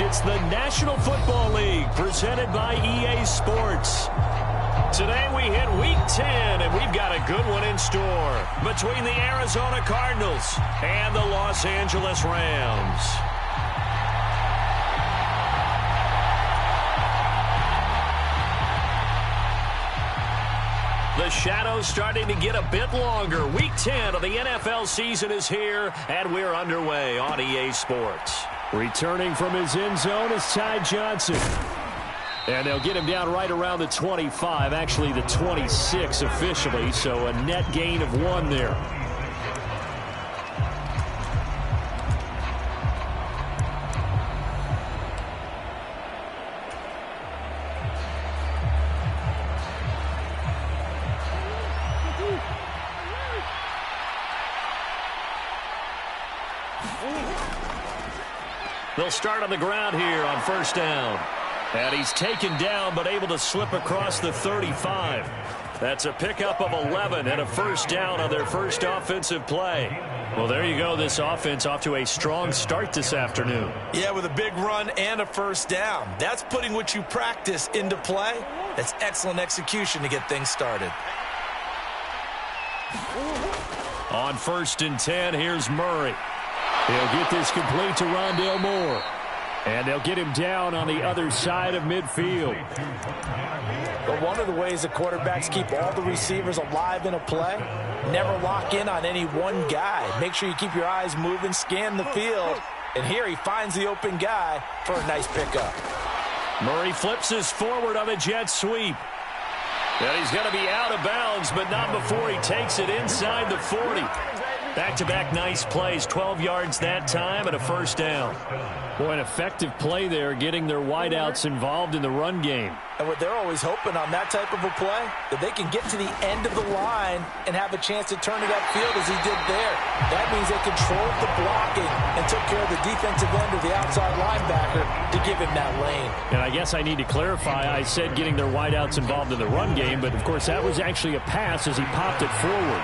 It's the National Football League presented by EA Sports. Today we hit Week 10, and we've got a good one in store between the Arizona Cardinals and the Los Angeles Rams. The shadow's starting to get a bit longer. Week 10 of the NFL season is here, and we're underway on EA Sports. Returning from his end zone is Ty Johnson. And they'll get him down right around the 25, actually the 26 officially, so a net gain of 1 there. They'll start on the ground here on first down. And he's taken down but able to slip across the 35. That's a pickup of 11 and a first down on their first offensive play. Well, there you go. This offense off to a strong start this afternoon. Yeah, with a big run and a first down. That's putting what you practice into play. That's excellent execution to get things started. On first and 10, here's Murray. He'll get this complete to Rondale Moore. And they'll get him down on the other side of midfield. But one of the ways the quarterbacks keep all the receivers alive in a play, never lock in on any one guy. Make sure you keep your eyes moving, scan the field. And here he finds the open guy for a nice pickup. Murray flips his forward on a jet sweep. And he's going to be out of bounds, but not before he takes it inside the 40. Back-to-back nice plays, 12 yards that time and a first down. Boy, an effective play there, getting their wideouts involved in the run game. And what they're always hoping on that type of a play, that they can get to the end of the line and have a chance to turn it upfield as he did there. That means they controlled the blocking and took care of the defensive end or the outside linebacker to give him that lane. And I guess I need to clarify, I said getting their wideouts involved in the run game, but of course that was actually a pass as he popped it forward.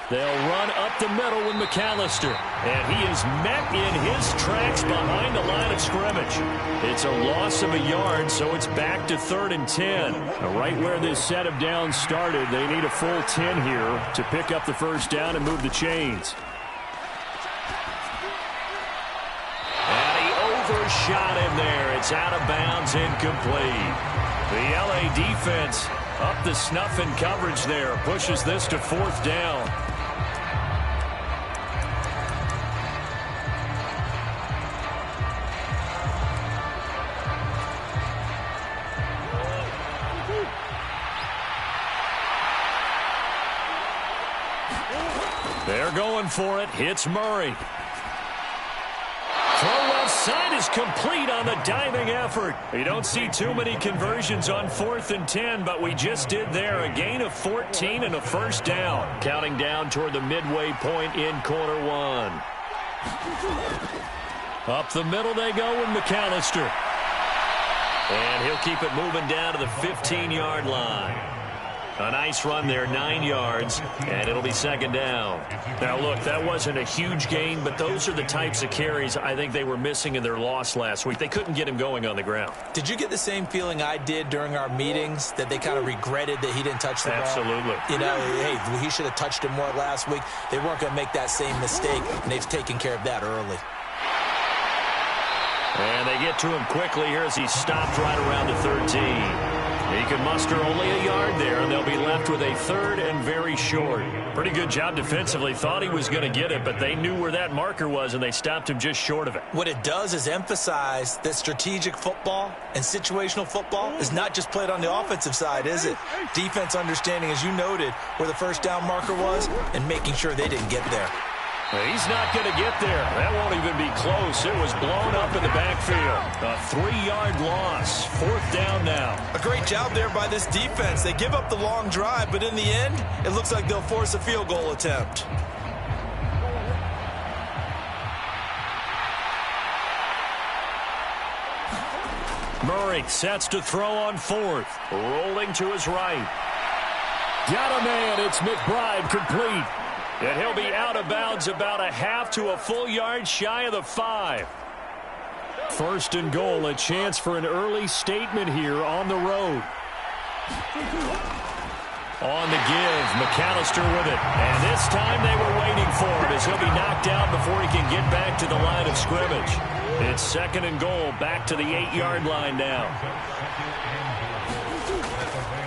They'll run up the middle with McAllister. And he is met in his tracks behind the line of scrimmage. It's a loss of a yard, so it's back to 3rd and 10. Right where this set of downs started, they need a full 10 here to pick up the first down and move the chains. And he overshot him there. It's out of bounds, incomplete. The LA defense up the snuff in coverage there. Pushes this to 4th down. They're going for it. Hits Murray. Throw left side is complete on the diving effort. You don't see too many conversions on 4th and 10, but we just did there. A gain of 14 and a first down. Counting down toward the midway point in quarter 1. Up the middle they go with McAllister. And he'll keep it moving down to the 15-yard line. A nice run there, 9 yards, and it'll be 2nd down. Now, look, that wasn't a huge gain, but those are the types of carries I think they were missing in their loss last week. They couldn't get him going on the ground. Did you get the same feeling I did during our meetings, that they kind of regretted that he didn't touch the ball? Absolutely. You know, hey, he should have touched him more last week. They weren't going to make that same mistake, and they've taken care of that early. And they get to him quickly here as he stopped right around the 13. He can muster only a yard there, and they'll be left with a 3rd and very short. Pretty good job defensively. Thought he was going to get it, but they knew where that marker was, and they stopped him just short of it. What it does is emphasize that strategic football and situational football is not just played on the offensive side, is it? Defense understanding, as you noted, where the first down marker was and making sure they didn't get there. He's not going to get there. That won't even be close. It was blown up in the backfield. A 3-yard loss. 4th down now. A great job there by this defense. They give up the long drive, but in the end, it looks like they'll force a field goal attempt. Murray sets to throw on 4th. Rolling to his right. Got a man. It's McBride complete. And he'll be out of bounds about a half to a full yard shy of the 5. First and goal, a chance for an early statement here on the road. On the give, McAllister with it. And this time they were waiting for it as he'll be knocked out before he can get back to the line of scrimmage. It's second and goal, back to the 8-yard line now.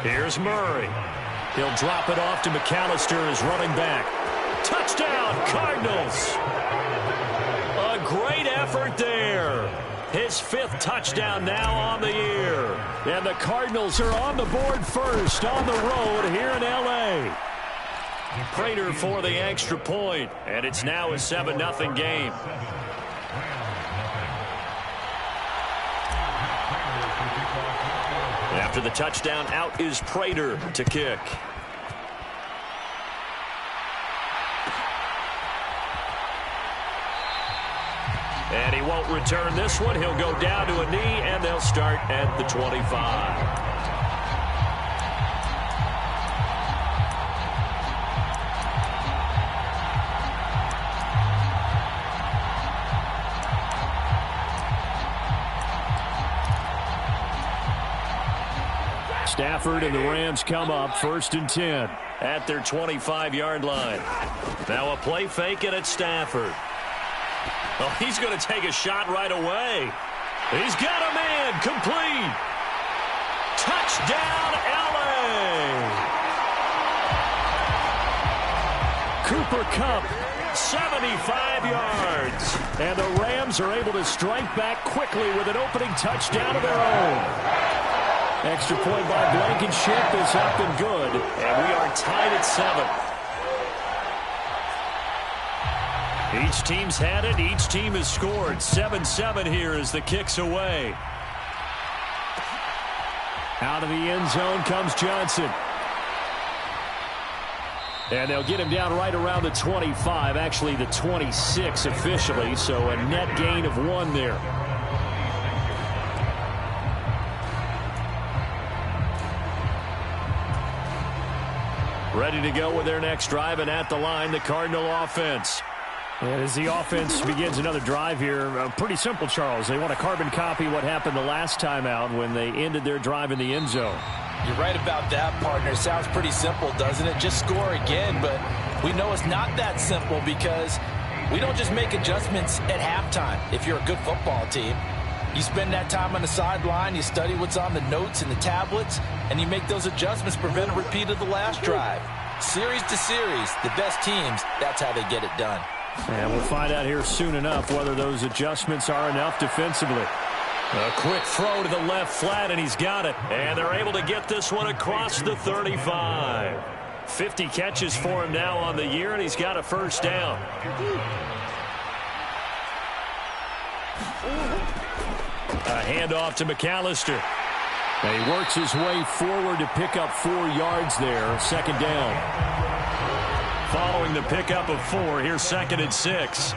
Here's Murray. He'll drop it off to McAllister as running back. Touchdown, Cardinals! A great effort there. His 5th touchdown now on the year. And the Cardinals are on the board first on the road here in L.A. Prater for the extra point, and it's now a 7-0 game. After the touchdown, out is Prater to kick. And he won't return this one. He'll go down to a knee, and they'll start at the 25. Stafford and the Rams come up first and 10 at their 25-yard line. Now a play fake, and it's Stafford. Oh, he's going to take a shot right away. He's got a man, complete. Touchdown, L.A. Cooper Kupp, 75 yards. And the Rams are able to strike back quickly with an opening touchdown of their own. Extra point by Blankenship is up and good. And we are tied at 7. Each team's had it. Each team has scored. 7-7 here as the kick's away. Out of the end zone comes Johnson. And they'll get him down right around the 25. Actually, the 26 officially. So a net gain of 1 there. Ready to go with their next drive, and at the line, the Cardinal offense. And as the offense begins another drive here, pretty simple, Charles. They want to carbon copy what happened the last time out when they ended their drive in the end zone. You're right about that, partner. Sounds pretty simple, doesn't it? Just score again, but we know it's not that simple because we don't just make adjustments at halftime if you're a good football team. You spend that time on the sideline, you study what's on the notes and the tablets, and you make those adjustments, prevent a repeat of the last drive. Series to series, the best teams, that's how they get it done. And we'll find out here soon enough whether those adjustments are enough defensively. A quick throw to the left flat, and he's got it. And they're able to get this one across the 35. 50 catches for him now on the year, and he's got a first down. A handoff to McAllister. And he works his way forward to pick up 4 yards there. Second down. Following the pickup of 4, here's second and 6.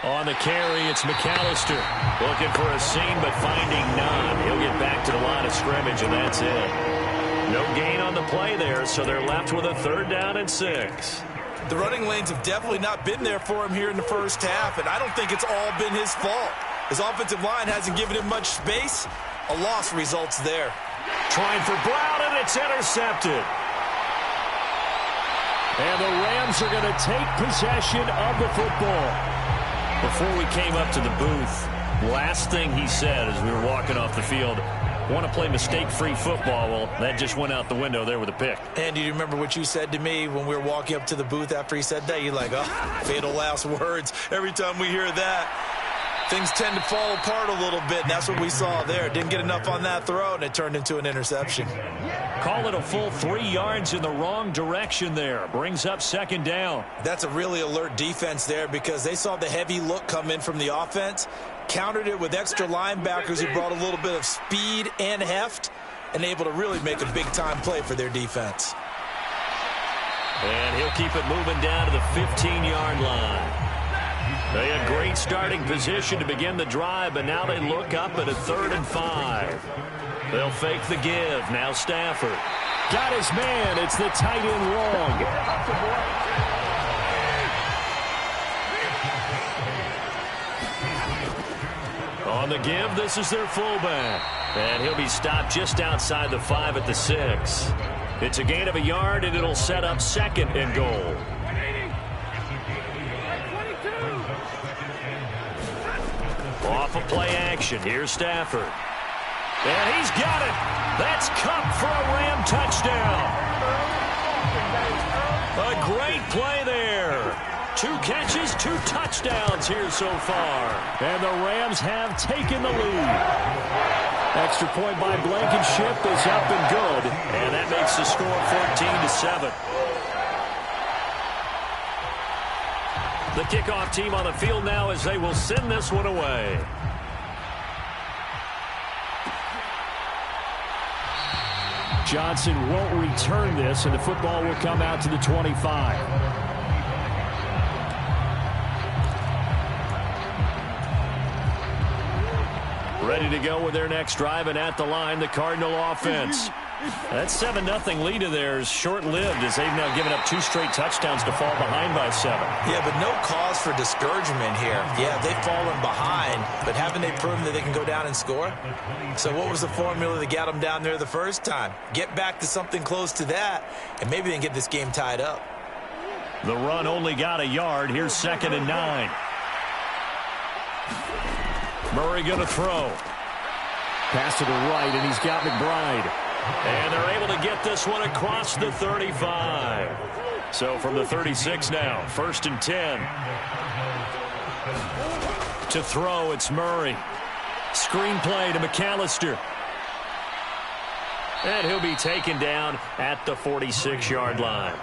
On the carry, it's McAllister. Looking for a seam, but finding none. He'll get back to the line of scrimmage, and that's it. No gain on the play there, so they're left with a 3rd down and 6. The running lanes have definitely not been there for him here in the first half, and I don't think it's all been his fault. His offensive line hasn't given him much space. A loss results there. Trying for Brown, and it's intercepted. And the Rams are going to take possession of the football. Before we came up to the booth, last thing he said as we were walking off the field, want to play mistake-free football. Well, that just went out the window there with a pick. And do you remember what you said to me when we were walking up to the booth after he said that? You're like, oh, fatal last words. Every time we hear that, things tend to fall apart a little bit, and that's what we saw there. Didn't get enough on that throw, and it turned into an interception. Call it a full 3 yards in the wrong direction there. Brings up second down. That's a really alert defense there because they saw the heavy look come in from the offense, countered it with extra linebackers who brought a little bit of speed and heft, and able to really make a big-time play for their defense. And he'll keep it moving down to the 15-yard line. They had great starting position to begin the drive, but now they look up at a 3rd and 5. They'll fake the give. Now Stafford. Got his man. It's the tight end Long. On the give, this is their fullback. And he'll be stopped just outside the 5 at the 6. It's a gain of a yard, and it'll set up 2nd and goal. Off of play action. Here's Stafford. And he's got it. That's Cup for a Ram touchdown. A great play there. 2 catches, 2 touchdowns here so far. And the Rams have taken the lead. Extra point by Blankenship is up and good. And that makes the score 14-7. The kickoff team on the field now as they will send this one away. Johnson won't return this, and the football will come out to the 25. Ready to go with their next drive, and at the line, the Cardinal offense. That 7-0 lead of theirs short-lived as they've now given up 2 straight touchdowns to fall behind by 7. Yeah, but no cause for discouragement here. Yeah, they've fallen behind, but haven't they proven that they can go down and score? So what was the formula that got them down there the first time? Get back to something close to that, and maybe they can get this game tied up. The run only got a yard. Here's 2nd and 9. Murray going to throw. Pass to the right, and he's got McBride. And they're able to get this one across the 35. So from the 36 now, 1st and 10. To throw, it's Murray. Screenplay to McAllister. And he'll be taken down at the 46-yard line.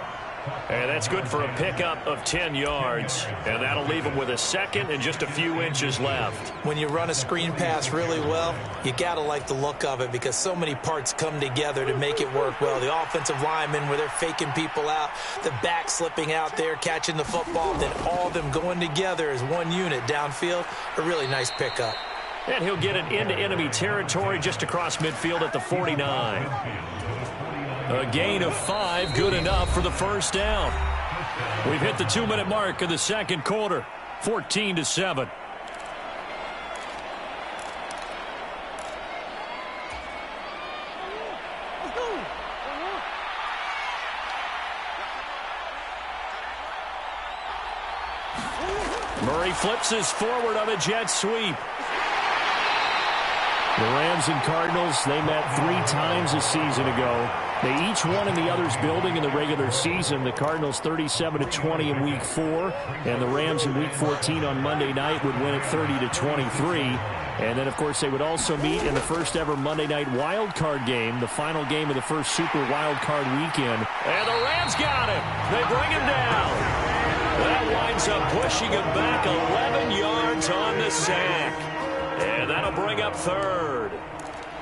And that's good for a pickup of 10 yards. And that'll leave him with a 2nd and just a few inches left. When you run a screen pass really well, you got to like the look of it because so many parts come together to make it work well. The offensive linemen where they're faking people out, the back slipping out there, catching the football, then all of them going together as one unit downfield. A really nice pickup. And he'll get it into enemy territory just across midfield at the 49. A gain of 5, good enough for the first down. We've hit the 2-minute mark of the second quarter, 14-7. Murray flips his forward on a jet sweep. The Rams and Cardinals, they met 3 times a season ago. They each won in the other's building in the regular season. The Cardinals 37-20 in Week 4, and the Rams in Week 14 on Monday night would win it 30-23. And then, of course, they would also meet in the first ever Monday night wild card game, the final game of the first Super Wild Card weekend. And the Rams got him. They bring him down. That winds up pushing him back 11 yards on the sack. And that'll bring up 3rd.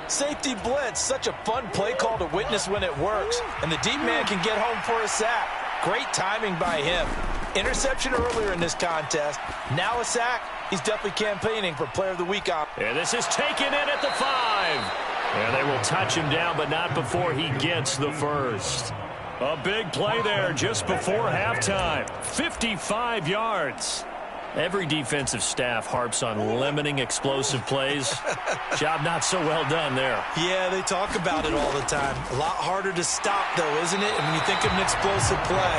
Safety blitz, such a fun play call to witness when it works. And the deep man can get home for a sack. Great timing by him. Interception earlier in this contest. Now a sack. He's definitely campaigning for Player of the Week. And this is taken in at the 5. And they will touch him down, but not before he gets the first. A big play there just before halftime. 55 yards. Every defensive staff harps on limiting explosive plays. Job not so well done there. Yeah, they talk about it all the time. A lot harder to stop, though, isn't it? And when you think of an explosive play,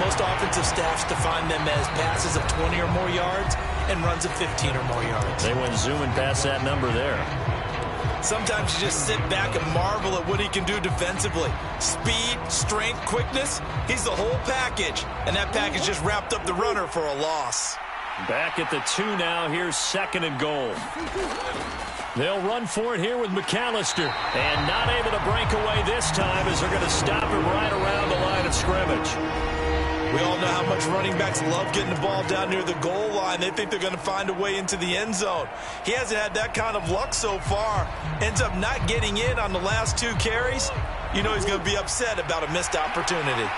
most offensive staffs define them as passes of 20 or more yards and runs of 15 or more yards. They went zooming past that number there. Sometimes you just sit back and marvel at what he can do defensively. Speed, strength, quickness, he's the whole package. And that package just wrapped up the runner for a loss. Back at the 2 now. Here's 2nd and goal. They'll run for it here with McAllister. And not able to break away this time as they're going to stop him right around the line of scrimmage. We all know how much running backs love getting the ball down near the goal line. They think they're going to find a way into the end zone. He hasn't had that kind of luck so far. Ends up not getting in on the last 2 carries. You know he's going to be upset about a missed opportunity.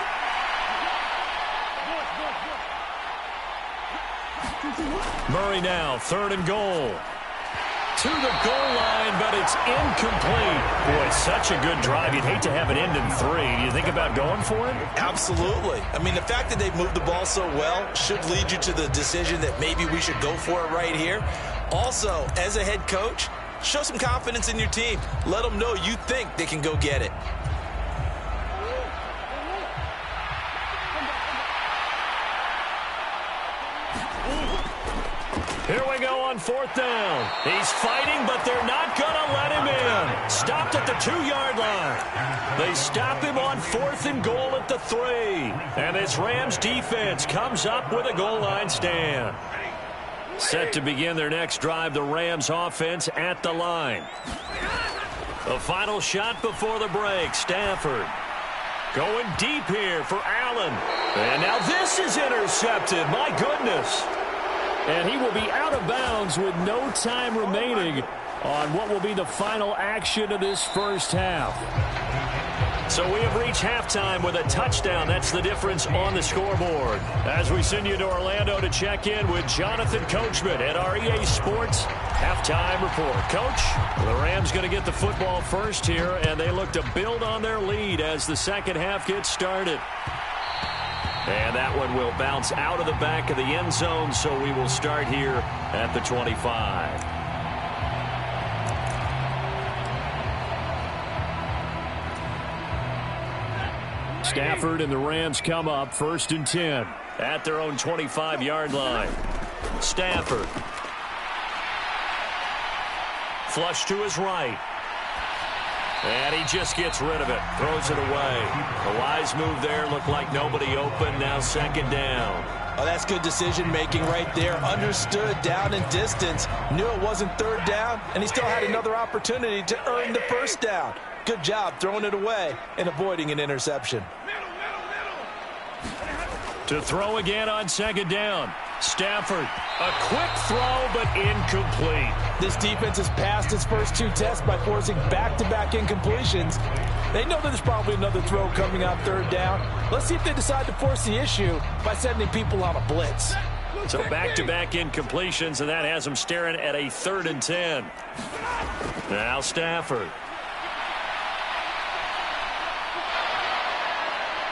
Murray now, 3rd and goal. To the goal line, but it's incomplete. Boy, such a good drive. You'd hate to have it end in 3. Do you think about going for it? Absolutely. I mean, the fact that they've moved the ball so well should lead you to the decision that maybe we should go for it right here. Also, as a head coach, show some confidence in your team. Let them know you think they can go get it. Here we go on 4th down. He's fighting, but they're not going to let him in. Stopped at the 2-yard line. They stop him on 4th and goal at the 3. And this Rams defense comes up with a goal line stand. Set to begin their next drive, the Rams offense at the line. The final shot before the break, Stafford. Going deep here for Allen. And now this is intercepted. My goodness. And he will be out of bounds with no time remaining on what will be the final action of this first half. So we have reached halftime with a touchdown. That's the difference on the scoreboard. As we send you to Orlando to check in with Jonathan Coachman at our EA Sports Halftime Report. Coach, the Rams going to get the football first here, and they look to build on their lead as the second half gets started. And that one will bounce out of the back of the end zone, so we will start here at the 25. Stafford and the Rams come up 1st and 10. At their own 25-yard line. Stafford. Flush to his right. And he just gets rid of it. Throws it away. A wise move there. Looked like nobody open. Now 2nd down. Oh, that's good decision-making right there. Understood down and distance. Knew it wasn't 3rd down, and he still had another opportunity to earn the 1st down. Good job throwing it away and avoiding an interception. To throw again on 2nd down. Stafford, a quick throw, but incomplete. This defense has passed its first 2 tests by forcing back-to-back incompletions. They know that there's probably another throw coming on 3rd down. Let's see if they decide to force the issue by sending people on a blitz. So back-to-back incompletions, and that has them staring at a 3rd and 10. Now Stafford.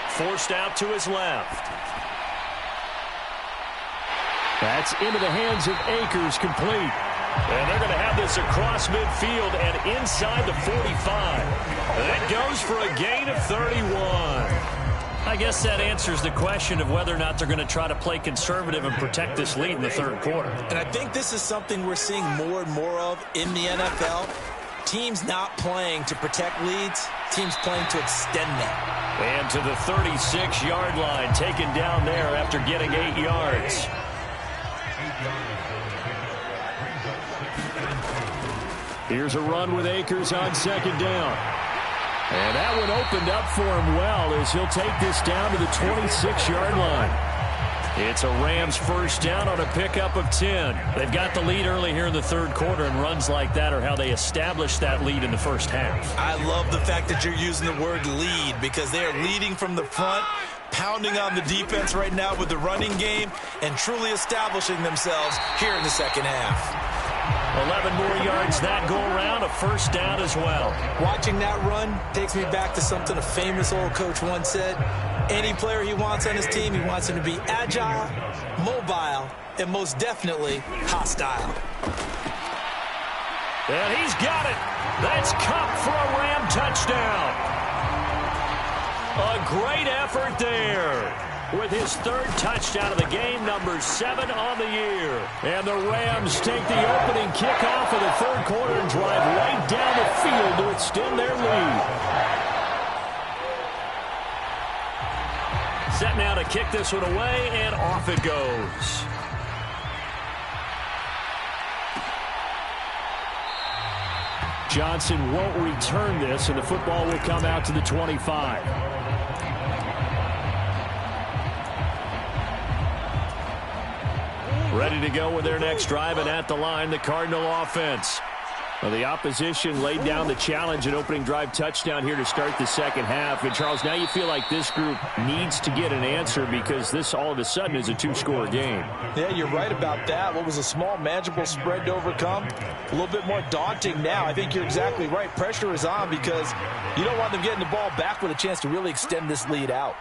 Forced out to his left. That's into the hands of Akers, complete. And they're going to have this across midfield and inside the 45. That goes for a gain of 31. I guess that answers the question of whether or not they're going to try to play conservative and protect this lead in the 3rd quarter. And I think this is something we're seeing more and more of in the NFL. Teams not playing to protect leads, teams playing to extend them. And to the 36-yard line, taken down there after getting 8 yards. Here's a run with Akers on 2nd down. And that one opened up for him well as he'll take this down to the 26-yard line. It's a Rams 1st down on a pickup of 10. They've got the lead early here in the 3rd quarter, and runs like that are how they establish that lead in the first half. I love the fact that you're using the word lead because they are leading from the front, pounding on the defense right now with the running game, and truly establishing themselves here in the 2nd half. 11 more yards that go around, a 1st down as well. Watching that run takes me back to something a famous old coach once said. Any player he wants on his team, he wants him to be agile, mobile, and most definitely hostile. And he's got it. That's Cup for a Ram touchdown. A great effort there. With his 3rd touchdown of the game, number 7 on the year. And the Rams take the opening kickoff of the 3rd quarter and drive right down the field to extend their lead. Set now to kick this one away, and off it goes. Johnson won't return this, and the football will come out to the 25. Ready to go with their next drive, and at the line, the Cardinal offense. Well, the opposition laid down the challenge, an opening drive touchdown here to start the second half. And, Charles, now you feel like this group needs to get an answer because this all of a sudden is a two-score game. Yeah, you're right about that. What was a small, manageable spread to overcome, a little bit more daunting now. I think you're exactly right. Pressure is on because you don't want them getting the ball back with a chance to really extend this lead out.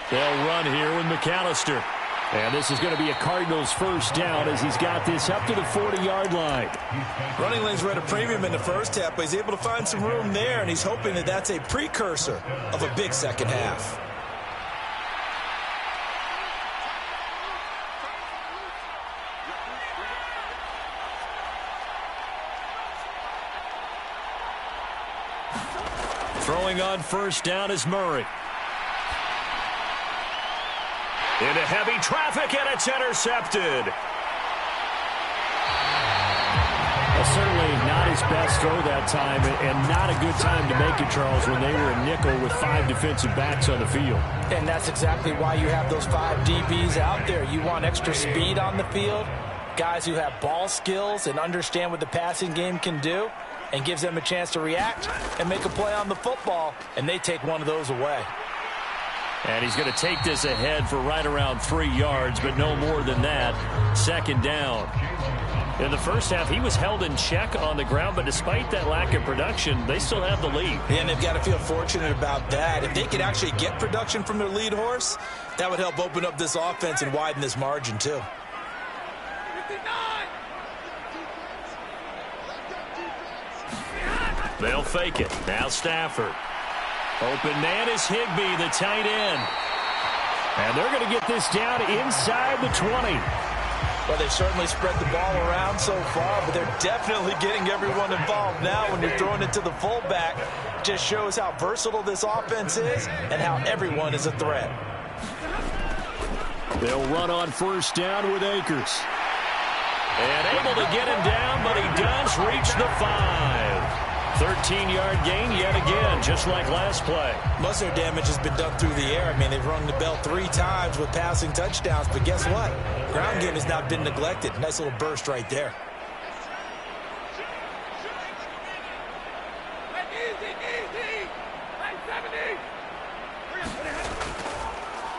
They'll run here with McAllister. And this is going to be a Cardinals first down as he's got this up to the 40-yard line. Running lanes were at a premium in the first half, but he's able to find some room there, and he's hoping that that's a precursor of a big second half. Throwing on first down is Murray. Into heavy traffic, and it's intercepted. Well, certainly not his best throw that time, and not a good time to make it, Charles, when they were a nickel with 5 defensive backs on the field. And that's exactly why you have those 5 DBs out there. You want extra speed on the field, guys who have ball skills and understand what the passing game can do, and gives them a chance to react and make a play on the football, and they take one of those away. And he's going to take this ahead for right around 3 yards, but no more than that. Second down. In the first half, he was held in check on the ground, but despite that lack of production, they still have the lead. And they've got to feel fortunate about that. If they could actually get production from their lead horse, that would help open up this offense and widen this margin, too. They'll fake it. Now Stafford. Open man is Higbee, the tight end. And they're going to get this down inside the 20. Well, they've certainly spread the ball around so far, but they're definitely getting everyone involved now when you're throwing it to the fullback. Just shows how versatile this offense is and how everyone is a threat. They'll run on first down with Akers. And able to get him down, but he does reach the 5. 13-yard gain yet again, just like last play. Most of their damage has been done through the air. I mean, they've rung the bell 3 times with passing touchdowns, but guess what? Ground game has not been neglected. Nice little burst right there.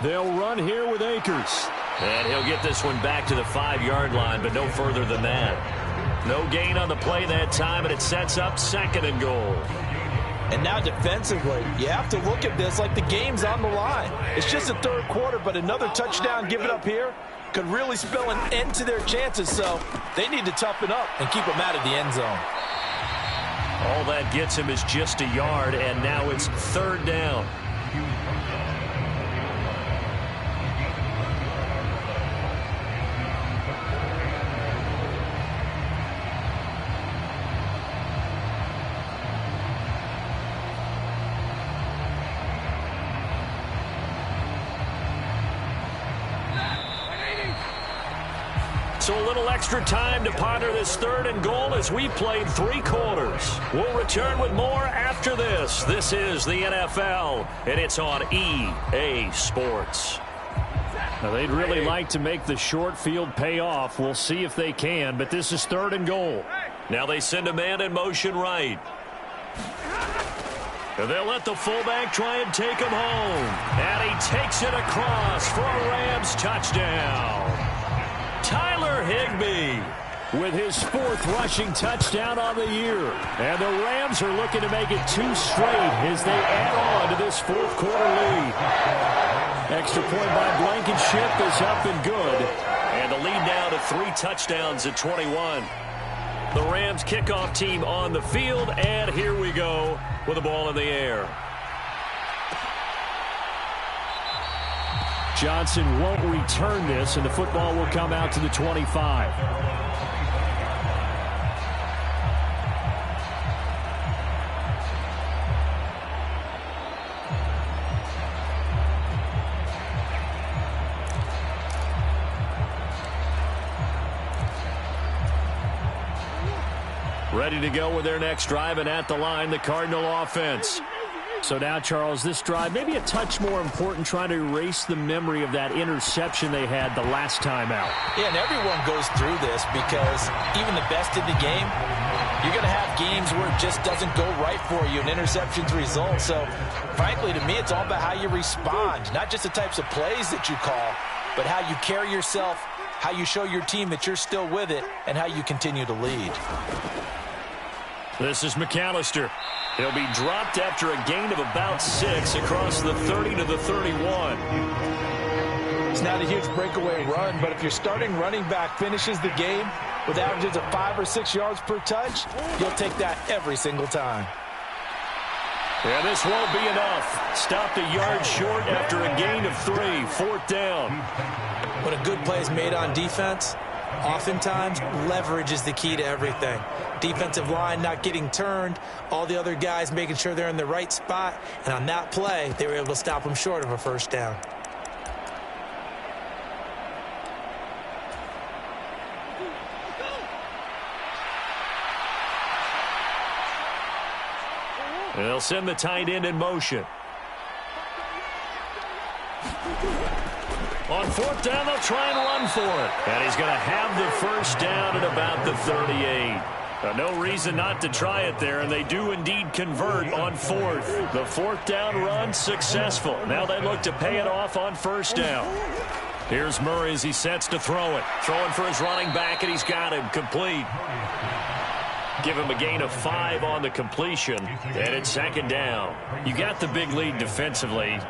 They'll run here with Akers. And he'll get this one back to the 5-yard line, but no further than that. No gain on the play that time, and it sets up 2nd and goal. And now defensively, you have to look at this like the game's on the line. It's just the 3rd quarter, but another touchdown given up here could really spell an end to their chances, so they need to toughen up and keep them out of the end zone. All that gets him is just a yard, and now it's 3rd down. So a little extra time to ponder this 3rd and goal as we played 3 quarters. We'll return with more after this. This is the NFL, and it's on EA Sports. Now, they'd really like to make the short field pay off. We'll see if they can, but this is 3rd and goal. Now they send a man in motion right. And they'll let the fullback try and take him home. And he takes it across for a Rams touchdown. Tyler Higbee with his 4th rushing touchdown on the year. And the Rams are looking to make it 2 straight as they add on to this 4th quarter lead. Extra point by Blankenship is up and good. And the lead now to 3 touchdowns at 21. The Rams kickoff team on the field, and here we go with the ball in the air. Johnson won't return this, and the football will come out to the 25. Ready to go with their next drive, and at the line, the Cardinal offense. So now, Charles, this drive maybe a touch more important, trying to erase the memory of that interception they had the last time out. Yeah, and everyone goes through this because even the best in the game, you're going to have games where it just doesn't go right for you, and interceptions result. So, frankly, to me, it's all about how you respond, not just the types of plays that you call, but how you carry yourself, how you show your team that you're still with it, and how you continue to lead. This is McAllister. He'll be dropped after a gain of about 6 across the 30 to the 31. It's not a huge breakaway run, but if your starting running back finishes the game with averages of 5 or 6 yards per touch, you'll take that every single time. Yeah, this won't be enough. Stopped a yard short after a gain of 3. 4th down. When a good play is made on defense, oftentimes leverage is the key to everything. Defensive line not getting turned, all the other guys making sure they're in the right spot, and on that play, they were able to stop them short of a first down. They'll send the tight end in motion. On 4th down, they'll try and run for it. And he's going to have the first down at about the 38. No reason not to try it there, and they do indeed convert on 4th. The 4th down run successful. Now they look to pay it off on 1st down. Here's Murray as he sets to throw it. Throwing for his running back, and he's got him complete. Give him a gain of 5 on the completion, and it's 2nd down. You got the big lead defensively.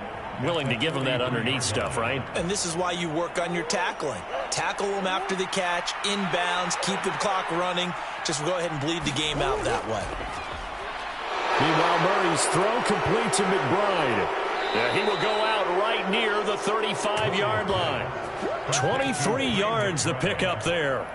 Willing to give him that underneath stuff, right? And this is why you work on your tackling. Tackle them after the catch, inbounds, keep the clock running. Just go ahead and bleed the game out that way. Meanwhile, Murray's throw complete to McBride. Yeah, he will go out right near the 35-yard line. 23 yards the pickup there.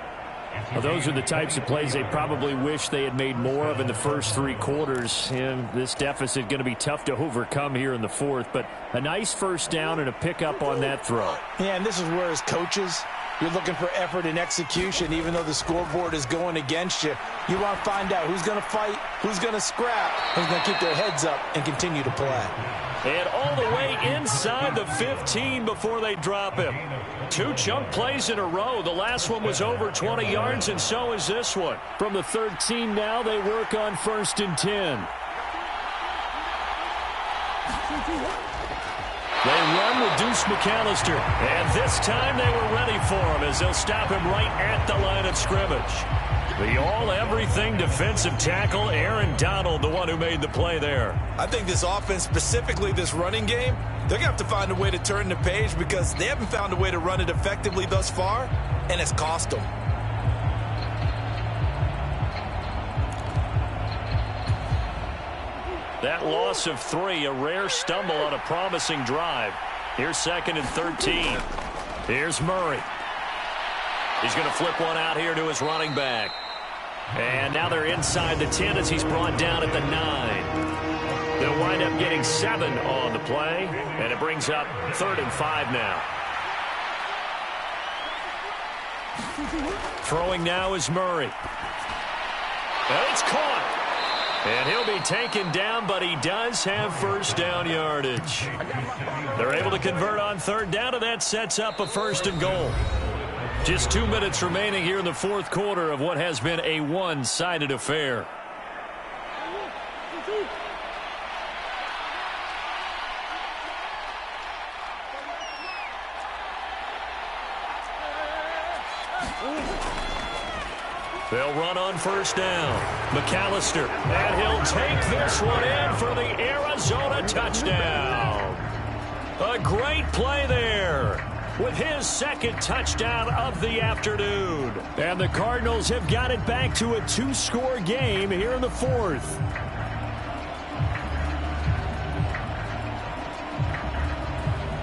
Well, those are the types of plays they probably wish they had made more of in the first 3 quarters. And this deficit going to be tough to overcome here in the 4th. But a nice first down and a pickup on that throw. Yeah, and this is where as coaches, you're looking for effort and execution. Even though the scoreboard is going against you, you want to find out who's going to fight, who's going to scrap, who's going to keep their heads up and continue to play. And all the way inside the 15 before they drop him. 2 chunk plays in a row. The last one was over 20 yards, and so is this one. From the 13 now, they work on 1st and 10. They run with Deuce McAllister, and this time they were ready for him as they'll stop him right at the line of scrimmage. The all-everything defensive tackle, Aaron Donald, the one who made the play there. I think this offense, specifically this running game, they're going to have to find a way to turn the page because they haven't found a way to run it effectively thus far, and it's cost them. That loss of 3, a rare stumble on a promising drive. Here's 2nd and 13. Here's Murray. He's going to flip one out here to his running back. And now they're inside the 10 as he's brought down at the 9. They'll wind up getting 7 on the play, and it brings up 3rd and 5 now. Throwing now is Murray. And it's caught. And he'll be taken down, but he does have first down yardage. They're able to convert on 3rd down, and that sets up a 1st and goal. Just 2 minutes remaining here in the 4th quarter of what has been a one-sided affair. They'll run on 1st down. McAllister, and he'll take this one in for the Arizona touchdown. A great play there with his 2nd touchdown of the afternoon. And the Cardinals have got it back to a 2-score game here in the 4th.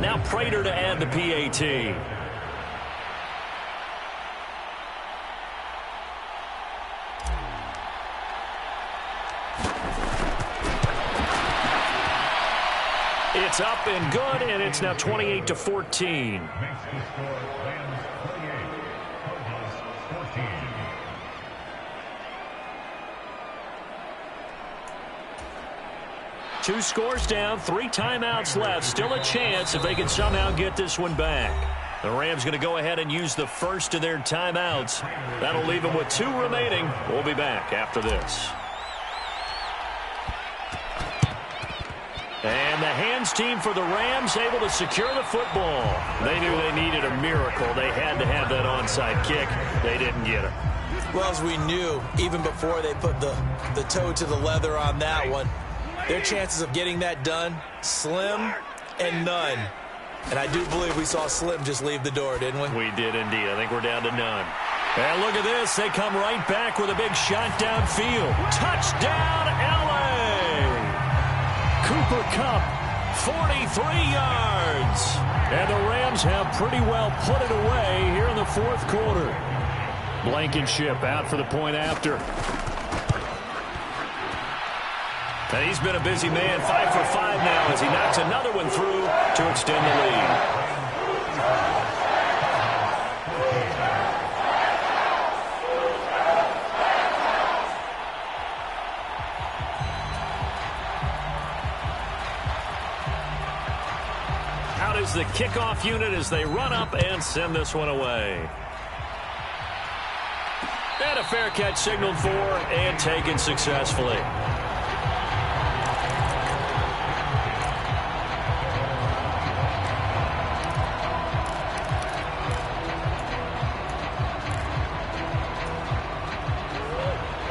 Now Prater to add the PAT. It's up and good, and it's now 28-14. 2 scores down, 3 timeouts left. Still a chance if they can somehow get this one back. The Rams going to go ahead and use the first of their timeouts. That'll leave them with 2 remaining. We'll be back after this. And the hands team for the Rams able to secure the football. They knew they needed a miracle. They had to have that onside kick. They didn't get it. Well, as we knew, even before they put the toe to the leather on that one, their chances of getting that done, slim and none. And I do believe we saw Slim just leave the door, didn't we? We did indeed. I think we're down to none. And look at this. They come right back with a big shot downfield. Touchdown, L.A. Cooper Kupp, 43 yards. And the Rams have pretty well put it away here in the fourth quarter. Blankenship out for the point after. And he's been a busy man, 5 for 5 now as he knocks another one through to extend the lead. Out is the kickoff unit as they run up and send this one away. And a fair catch signaled for and taken successfully.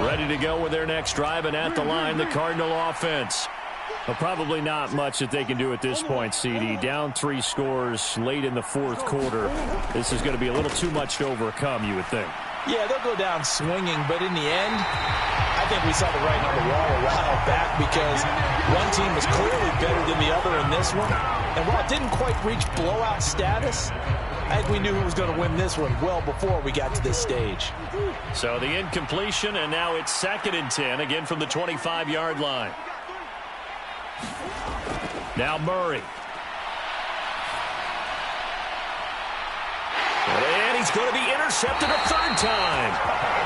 Ready to go with their next drive, and at the line, the Cardinal offense. Well, probably not much that they can do at this point, CD. Down 3 scores late in the fourth quarter. This is going to be a little too much to overcome, you would think. Yeah, they'll go down swinging, but in the end, I think we saw the writing on the wall a while back because one team was clearly better than the other in this one. And while it didn't quite reach blowout status, I think we knew who was going to win this one well before we got to this stage. So the incompletion, and now it's 2nd and 10, again from the 25-yard line. Now Murray. And he's going to be intercepted a 3rd time.